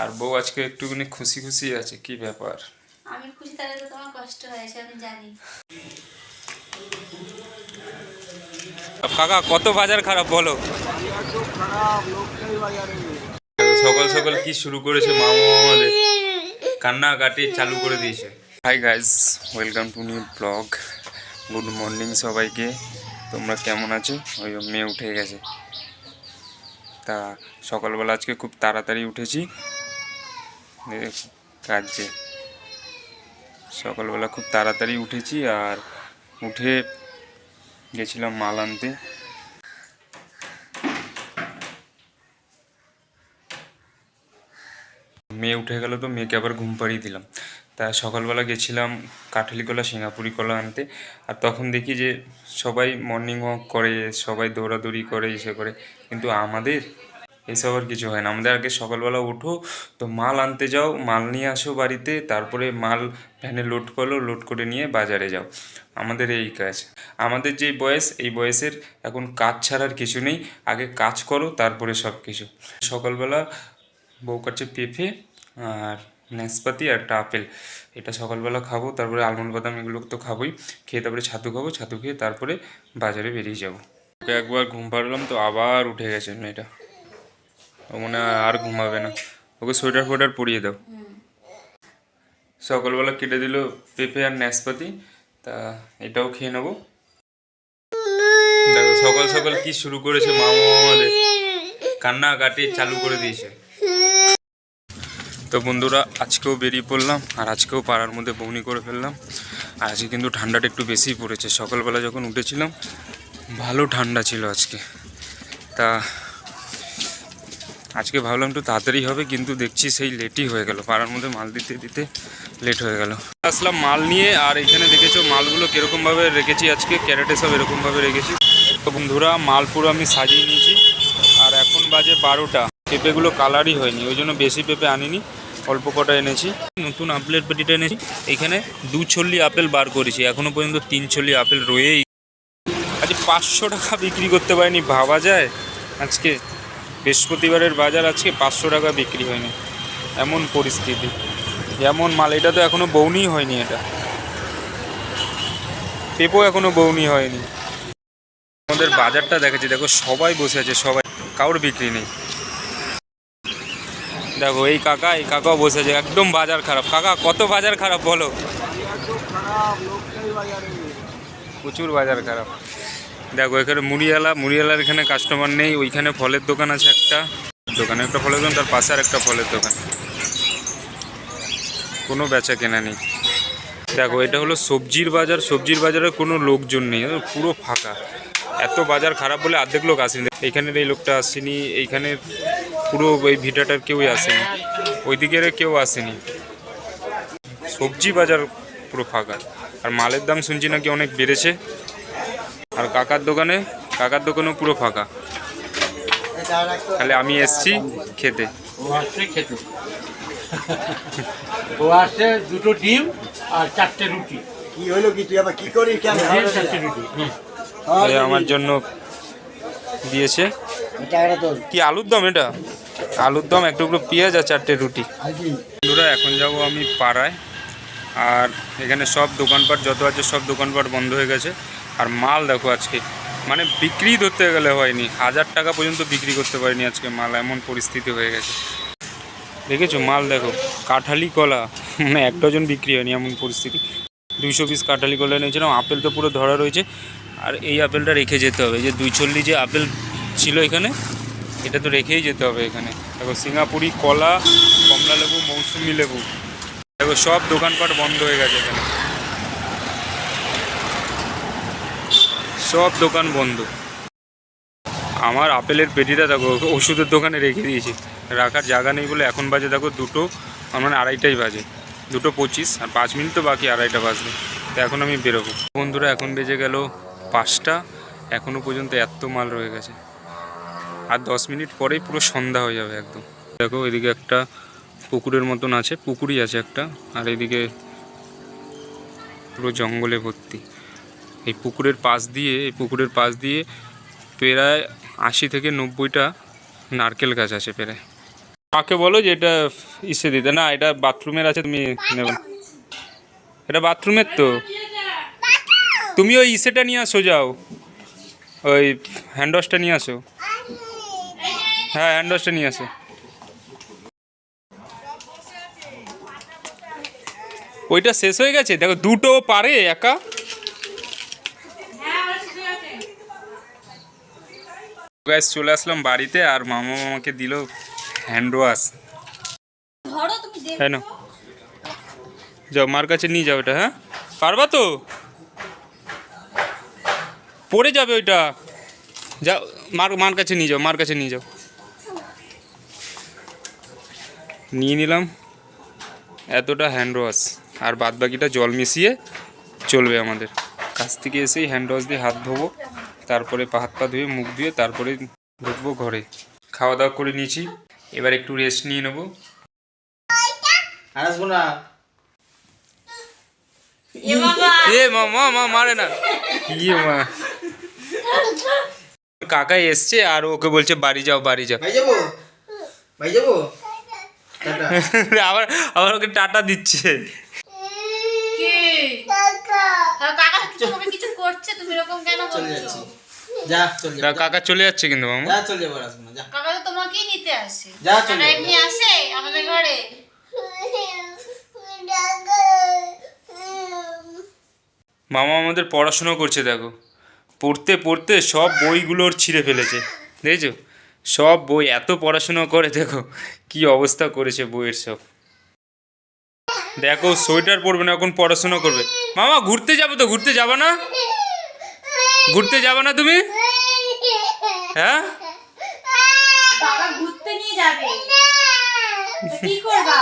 আর বউ আজকে একটুখানি খুশি খুশি আছে, কি ব্যাপার? আমি খুশি, তাহলে তো তোমার কষ্ট হয়েছে আমি জানি। কাকা কত বাজার খারাপ বলো? সকাল সকাল কি শুরু করেছে মামা আমাদের, কান্নাকাটি চালু করে দিয়েছে। Hi guys, welcome to new blog. Good morning সবাইকে। তোমরা কেমন আছো? ওই মেয়ে উঠে গেছে। তা সকালবেলা আজকে খুব তাড়াতাড়ি উঠেছি কাজে। সকালবেলা খুব তাড়াতাড়ি উঠেছি আর উঠে গেছিলাম মাল আনতে। মেয়ে উঠে গেল তো মেয়েকে আবার ঘুম পাড়িয়ে দিলাম। তা সকালবেলা গেছিলাম কাঠালি কলা সিঙ্গাপুরি কলা আনতে। আর তখন দেখি যে সবাই মর্নিং ওয়াক করে, সবাই দৌড়াদৌড়ি করে, এসে করে, কিন্তু আমাদের এসব আর কিছু হয় না। আমাদের আগে সকালবেলা উঠো, তো মাল আনতে যাও, মাল নিয়ে আসো বাড়িতে, তারপরে মাল ভ্যানে লোড করো, লোড করে নিয়ে বাজারে যাও। আমাদের এই কাজ। আমাদের যে বয়স, এই বয়সের এখন কাজ ছাড়ার কিছু নেই। আগে কাজ করো, তারপরে সব কিছু। সকালবেলা বউ কাটছে পেঁপে আর নাশপাতি আর একটা আপেল, এটা সকালবেলা খাবো। তারপরে আলমন্ড বাদাম এগুলো তো খাবোই, খেয়ে তারপরে ছাতু খাবো, ছাতু খেয়ে তারপরে বাজারে বেরিয়ে যাবো। ওকে একবার ঘুম পাড়লাম তো আবার উঠে গেছে মেয়েটা। ও মনে হয় আর ঘুমাবে না। ওকে সোয়েটার ফোয়েটার পরিয়ে দাও। সকালবেলা কেটে দিল পেঁপে আর নাশপাতি, তা এটাও খেয়ে নেবো। দেখো সকাল সকাল কি শুরু করেছে মামা আমাদের, কান্নাকাটি চালু করে দিয়েছে। তো বন্ধুরা, আজকেও বেরিয়ে পড়লাম আর আজকেও পাড়ার মধ্যে বউনি করে ফেললাম। আর আজকে কিন্তু ঠান্ডাটা একটু বেশিই পড়েছে। সকালবেলা যখন উঠেছিলাম ভালো ঠান্ডা ছিল আজকে। তা আজকে ভাবলাম একটু তাড়াতাড়ি হবে, কিন্তু দেখছি সেই লেটই হয়ে গেল। পাড়ার মধ্যে মাল দিতে দিতে লেট হয়ে গেল। আসলাম মাল নিয়ে, আর এখানে দেখেছো মালগুলো কীরকমভাবে রেখেছি আজকে, ক্যারেটে সব এরকমভাবে রেখেছি। তো বন্ধুরা, মাল পুরো আমি সাজিয়ে নিয়েছি। আর এখন বাজে 12টা। পেঁপেগুলো কালারই হয়নি, ওই জন্য বেশি পেঁপে আনিনি, অল্প কটা এনেছি। নতুন আপেলের পেটিটা এনেছি। এখানে 2 ছল্লি আপেল বার করেছি, এখনও পর্যন্ত 3 ছল্লি আপেল রয়েই। আজ 500 টাকা বিক্রি করতে পারিনি, ভাবা যায়? আজকে বৃহস্পতিবারের বাজার, আজকে 500 টাকা বিক্রি হয়নি, এমন পরিস্থিতি, এমন মাল। এটা তো এখনও বৌনি হয়নি, এটা পেঁপো এখনও বৌনি হয়নি। আমাদের বাজারটা দেখেছি, দেখো সবাই বসে আছে, সবাই, কারোর বিক্রি নেই। দেখো এই কাকাও বসে আছে, একদম বাজার খারাপ। কাকা কত বাজার খারাপ বলো? প্রচুর বাজার খারাপ। দেখো এখানে মুড়িওয়ালার এখানে কাস্টমার নেই। ওইখানে ফলের দোকান আছে একটা, দোকানে একটা ফলের দোকান, তার পাশে আর একটা ফলের দোকান, কোনো বেচা কেনা নেই। দেখো এটা হলো সবজির বাজার, সবজির বাজারে কোনো লোকজন নেই, পুরো ফাঁকা। এত বাজার খারাপ বলে অর্ধেক লোক আসেনি। এইখানের এই লোকটা আসেনি, এইখানের পুরো ওই ভিটাটার কেউই আসেনি, ওই দিকের কেউ আসেনি। সবজি বাজার পুরো ফাঁকা। আর মালের দাম শুনছি নাকি অনেক বেড়েছে। আর কাকার দোকানেও পুরো ফাঁকা। তাহলে আমি এসছি খেতে। ও আসছে 2টো ডিম আর 4টে রুটি। কি হলো কি, তুই আবার কি করিস? 4টে রুটি। আমার জন্য দিয়েছে। কি আলুর দম? এটা আলুর দম, এক টুকরো পেঁয়াজ আর 4টে রুটি। বন্ধুরা, এখন যাব আমি পাড়ায়। আর এখানে সব দোকানপাট যত আছে সব দোকানপাট বন্ধ হয়ে গেছে। আর মাল দেখো আজকে, মানে বিক্রি ধরতে গেলে হয়নি, 1000 টাকা পর্যন্ত বিক্রি করতে পারিনি আজকে মাল, এমন পরিস্থিতি হয়ে গেছে। দেখেছো মাল দেখো, কাঁঠালি কলা মানে 1 ডজন বিক্রি হয়নি, এমন পরিস্থিতি। 200 পিস কাঁঠালি কলা নিয়েছিলাম। আপেল তো পুরো ধরা রয়েছে। আর এই আপেলটা রেখে যেতে হবে, যে 2 ছল্লি যে আপেল ছিল এখানে, এটা তো রেখেই যেতে হবে। এখানে দেখো সিঙ্গাপুরি কলা, কমলা লেবু, মৌসুমি লেবু, দেখো সব দোকানপাট বন্ধ হয়ে গেছে। এখানে সব দোকান বন্ধ। আমার আপেলের পেটিটা দেখো ওষুধের দোকানে রেখে দিয়েছি, রাখার জায়গা নেই বলে। এখন বাজে দেখো 2টো, মানে 2:30টাই বাজে, 2:25, আর 5 মিনিট তো বাকি, 2:30টা বাজবে। তো এখন আমি বেরোবো। বন্ধুরা, এখন বেজে গেল 5টা, এখনও পর্যন্ত এত মাল রয়ে গেছে। আর 10 মিনিট পরেই পুরো সন্ধ্যা হয়ে যাবে একদম। দেখো এদিকে একটা পুকুরের মতন আছে, পুকুরই আছে একটা, আর এদিকে পুরো জঙ্গলে ভর্তি। এই পুকুরের পাশ দিয়ে প্রায় 80 থেকে 90টা নারকেল গাছ আছে প্রায়। মাকে বলো যে এটা ইসে দিতে, না এটা বাথরুমের আছে, তুমি নেবে না। এটা বাথরুমের তো, তুমি ওই ইসেটা নিয়ে আসো, যাও ওই হ্যান্ড ওয়াশটা নিয়ে আসো। হ্যাঁ হ্যান্ড ওয়াশটা নিয়ে আসো। ওইটা শেষ হয়ে গেছে, দেখো দুটো পারে একা। গ্যাস চলে আসলাম বাড়িতে, আর মামা আমাকে দিল হ্যান্ড ওয়াশ। ধরো তুমি দেখো। হ্যাঁ না, যাও মার কাছে নিয়ে যাও এটা। হ্যাঁ পারবা তো, পড়ে যাবে ওইটা। যাও মার কাছে নিয়ে যাও, মার কাছে নিয়ে যাও। নিয়ে নিলাম এতটা হ্যান্ড ওয়াশ, আর বাদ বাকিটা জল মিশিয়ে চলবে আমাদের। কাছ থেকে এসেই হ্যান্ড ওয়াশ দিয়ে হাত ধোবো, তারপরে হাত পা ধুয়ে মুখ ধুয়ে তারপরে ঢুকবো ঘরে। খাওয়া দাওয়া করে নিয়েছি, এবার একটু রেস্ট নিয়ে নেবো। আসবো না। এ মা মা মা মারে না, ইয়ে মা। কাকা এসছে আর ওকে বলছে বাড়ি যাও বাড়ি যাও। ভাই যাবো, ভাই যাবো, টাটা। আবার আবার ওকে টাটা দিচ্ছে। কে কাকা তোমাকে কিছু করছে, তুমি এরকম কেন চলে বলছো? যাচ্ছি, যা চলে তা যা, কাকা চলে যাচ্ছে কিন্তু মামা। যা চলে যাবো, আর আসবো না, যা। কাকা তো তোমাকেই নিতে আসে। যা চলে কাকা যাবো। এমনি আসে আমাদের ঘরে? মামা আমাদের পড়াশোনা করছে, দেখো পড়তে পড়তে সব বইগুলো ওর ছিঁড়ে ফেলেছে, দেখেছো? সব বই, এত পড়াশোনা করে দেখো কি অবস্থা করেছে বইয়ের সব। দেখো সোয়েটার পরবে না, এখন পড়াশোনা করবে। মামা ঘুরতে যাবো তো, ঘুরতে যাবো না? ঘুরতে যাবো না তুমি? হ্যাঁ বাবা ঘুরতে নিয়ে যাবে, তো কি করবা?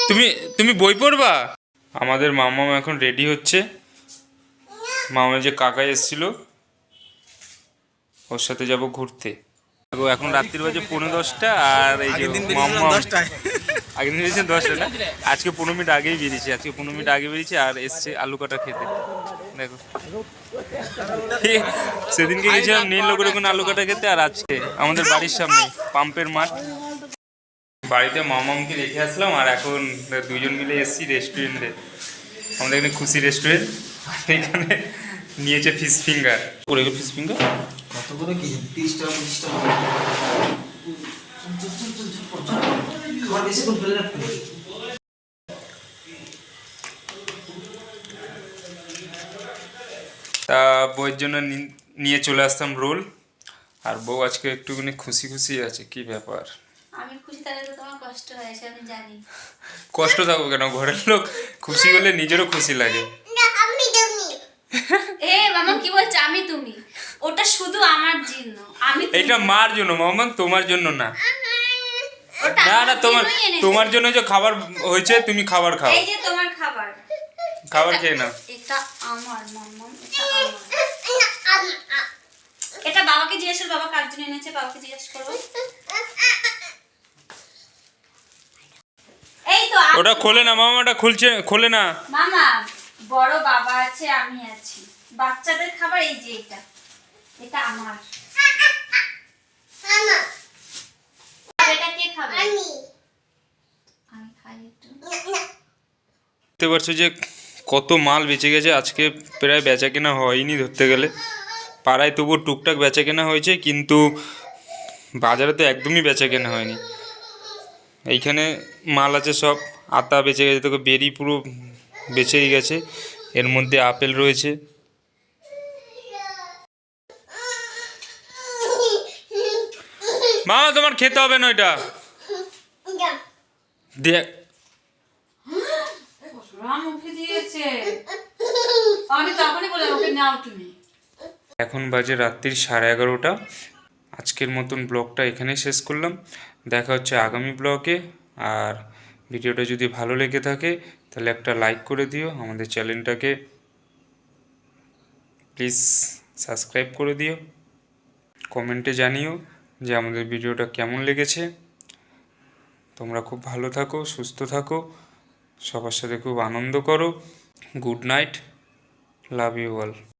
তুমি তুমি বই পড়বা? আমাদের মামা এখন রেডি হচ্ছে। মামা যে কাকা এসেছিল ওর সাথে যাব ঘুরতে। দেখো এখন রাত্রির বাজে 10:45, আর এই যে মামা আগের দিন বেরিয়েছেন 10টা না, আজকে 15 মিনিট আগেই বেরিয়েছে। আজকে 15 মিনিট আগে বেরিয়েছে আর এসছে আলু কাটা খেতে। দেখো সেদিনকে গেছিলাম নীলনগর ওখানে আলু কাটা খেতে, আর আজকে আমাদের বাড়ির সামনে পাম্পের মাঠ। বাড়িতে মামামকে রেখে আসলাম, আর এখন দুজন মিলে এসেছি রেস্টুরেন্টে। আমাদের এখানে খুশি রেস্টুরেন্ট, এখানে নিয়েছে ফিশ ফিঙ্গার। ওরে ফিশ ফিঙ্গার কত করে কি? 30 টাকা 25 টাকা। খাবার বেশি কোন ফেলে রাখতে। তা বউয়ের জন্য নিয়ে চলে আসতাম রোল, আর বউ আজকে একটুখানি খুশি খুশি আছে। কি ব্যাপার? আমি খুশি তাহলে তো তোমার কষ্ট হয়েছে, আমি জানি। কষ্ট থাকবো কেন, ঘরের লোক খুশি হলে নিজেরও খুশি লাগে। এ মামা কি বলছে আমি তুমি? ওটা শুধু আমার জন্য, আমি তুমি। এটা মার জন্য মামা, তোমার জন্য না। ওটা না না আমার তোমার জন্যই এনেছে। তোমার জন্য যে খাবার হয়েছে, তুমি খাবার খাও, এই যে তোমার খাবার, খাবার খেয়ে নাও। এটা আমার মাম্মা, এটা আমার। এটা বাবাকে জিজ্ঞেস করো, বাবা কার জন্য এনেছে, বাবাকে জিজ্ঞেস করো। এই তো ওটা খোলে না মামা, ওটা খোলে না। মামা, বড় বাবা আছে, আমি আছি, বাচ্চাদের খাবার এই যে এটা, এটা আমার। এটা কে খাবে? আমি খাই একটু। দেখতে পাচ্ছ যে কত মাল বেঁচে গেছে আজকে, প্রায় বেচা কেনা হয়নি ধরতে গেলে। পাড়ায় তবু টুকটাক বেচা কেনা হয়েছে, কিন্তু বাজারে তো একদমই বেচা কেনা হয়নি। এইখানে মাল আছে সব, আতা বেঁচে গেছে, তোকে বেরি পুরো বেঁচেই গেছে, এর মধ্যে আপেল রয়েছে। মা তোমার খেতে হবে না ওইটা, দেখ রাম উঠে দিয়েছে, আমি তখনই বললাম ওকে নাও তুমি। এখন বাজে রাত্রির 11:30। আজকের মতন ব্লগটা এখানেই শেষ করলাম। দেখা হচ্ছে আগামী ব্লগে। আর ভিডিওটা যদি ভালো লেগে থাকে তাহলে একটা লাইক করে দিও, আমাদের চ্যানেলটাকে প্লিজ সাবস্ক্রাইব করে দিও, কমেন্টে জানিও যে আমাদের ভিডিওটা কেমন লেগেছে। তোমরা খুব ভালো থাকো, সুস্থ থাকো, সবার সাথে খুব আনন্দ করো। Good night, love you all.